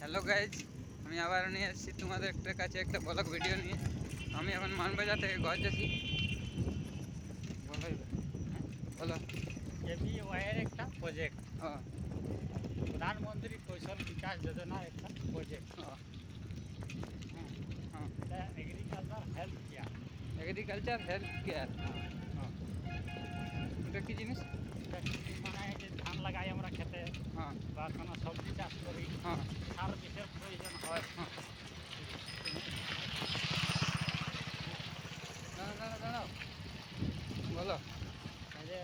Hello guys, আমি আবার নিয়ে এসেছি তোমাদের কাছে একটা ব্লগ ভিডিও নিয়ে। আমি এখন মানবাজার থেকে ঘর যাচ্ছি। বলো। এবিওয়াইয়ের একটা প্রজেক্ট, হ্যাঁ প্রধানমন্ত্রী কৌশল বিকাশ যোজনার একটা প্রজেক্ট। হ্যাঁ হ্যাঁ, এটা agriculture health care. Agriculture health care, হ্যাঁ এটা কী জিনিস? এটা মানে যে ধান লাগাই আমরা খেতে হ্যাঁ বা কোনো সবজি চাষ করি, হ্যাঁ সার বিষের প্রয়োজন হয়। দাঁড়াও, বলো। এই যে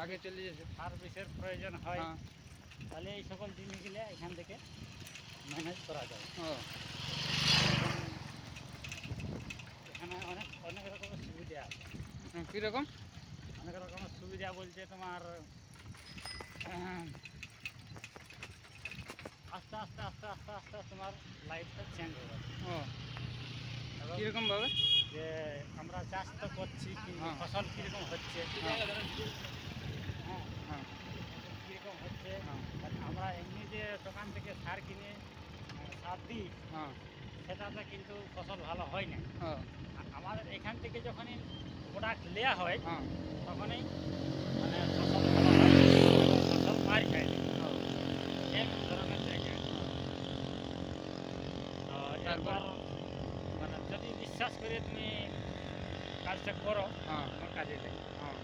আগে চলে যেছে। সার বিষের প্রয়োজন হয়, হ্যাঁ তাহলে এই সকল জিনিসগুলো এখান থেকে ম্যানেজ করা যায়। ও এখানে অনেক অনেক রকমের সুবিধা আছে। কীরকম? অনেক রকমের সুবিধা বলতে তোমার আস্তে আস্তে আস্তে আস্তে আস্তে তোমার লাইফটা চেঞ্জ হয়ে যাবে। ও এবং কীরকমভাবে? যে আমরা চাষ তো করছি, কিন্তু হ্যাঁ। ফসল কীরকম হচ্ছে, হ্যাঁ হ্যাঁ হ্যাঁ কীরকম হচ্ছে। হ্যাঁ আর আমরা এমনি যে দোকান থেকে সার কিনে সার দিই, হ্যাঁ সেটাতে কিন্তু ফসল ভালো হয় না। ও আমাদের এখান থেকে যখনই প্রোডাক্ট নেওয়া হয়, হ্যাঁ তখনই মানে ফসল ভালো হয়, ফসল মার খায় না। ও এক ধরনের জায়গা। তো তারপর? এরপর মানে যদি বিশ্বাস করে তুমি কাজটা করো, হ্যাঁ তোমার কাজে দেয়। হ্যাঁ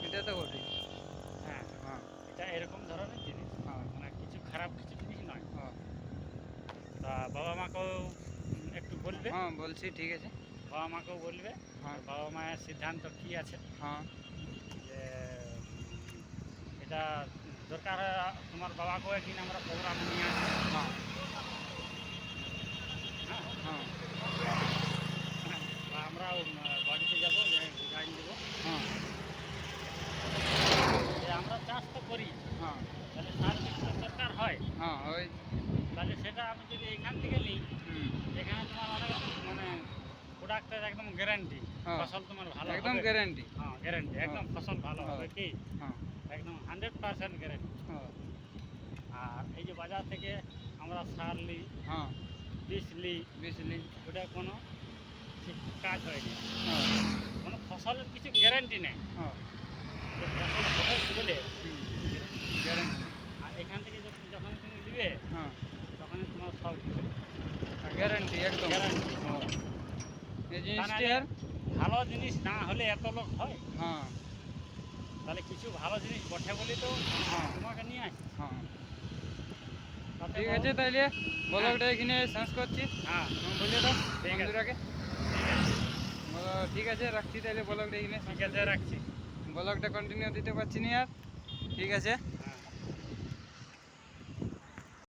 এটা তো বটে। হ্যাঁ, হ্যাঁ এটা এরকম ধরনের জিনিস, হ্যাঁ মানে কিছু খারাপ কিছু জিনিস নয়। হ্যাঁ তা বাবা মাকেও একটু বলবে, হ্যাঁ বলছি, ঠিক আছে। বাবা মাকেও বলবে। হ্যাঁ বাবা মায়ের সিদ্ধান্ত কী আছে, হ্যাঁ যে এটা দরকার হয় তোমার বাবাকেও একদিন আমরা প্রোগ্রাম নিয়ে আসি। হ্যাঁ হ্যাঁ, হ্যাঁ বা আমরাও বাড়িতে যাবো, গাইড দেবো হ্যাঁ যে আমরা চাষ তো করি, হ্যাঁ তাহলে সার বীজ তো দরকার হয়। হ্যাঁ ওই তাহলে সেটা আমি যদি এখান থেকে নিই, হুম এখানে তোমার অনেক মানে প্রোডাক্টের একদম গ্যারান্টি, হ্যাঁ ফসল তোমার ভালো একদম হবে। গ্যারান্টি। হ্যাঁ, গ্যারান্টি, একদম ফসল ভালো হ্যাঁ। হবে কি, হ্যাঁ একদম 100% গ্যারান্টি। হ্যাঁ আর এই যে বাজার থেকে আমরা সার নিই, হ্যাঁ বীজ নিই, বুঝলি। ওটা কোনো ঠিক কাজ হয়নি, হ্যাঁ কোনো ফসলের কিছু গ্যারান্টি নেই হ্যাঁ যে ফসল হবে বলে। গ্যারান্টি। আর এখান থেকে যখন তুমি দিবে, হ্যাঁ তখনই তোমার সব কিছু গ্যারান্টি একদম। গ্যারান্টি। এই জিনিসটি আর ভালো জিনিস না হলে এত লোক হয়? হ্যাঁ তাহলে কিছু ভালো জিনিস বটে বলে তো হ্যাঁ তোমাকে নিয়ে আসি। হ্যাঁ তাতে ঠিক বলো। আছে, তাইলে ব্লগটা এখানে শেষ করছি। হ্যাঁ, বলে দাও ঠিক আছে। বন্ধুরাকে। ঠিক আছে, ঠিক আছে, রাখছি তাইলে ব্লগটা এখানে। ঠিক আছে, রাখছি। ব্লগটা কন্টিনিউ দিতে পারছি না আর। ঠিক আছে। হ্যাঁ।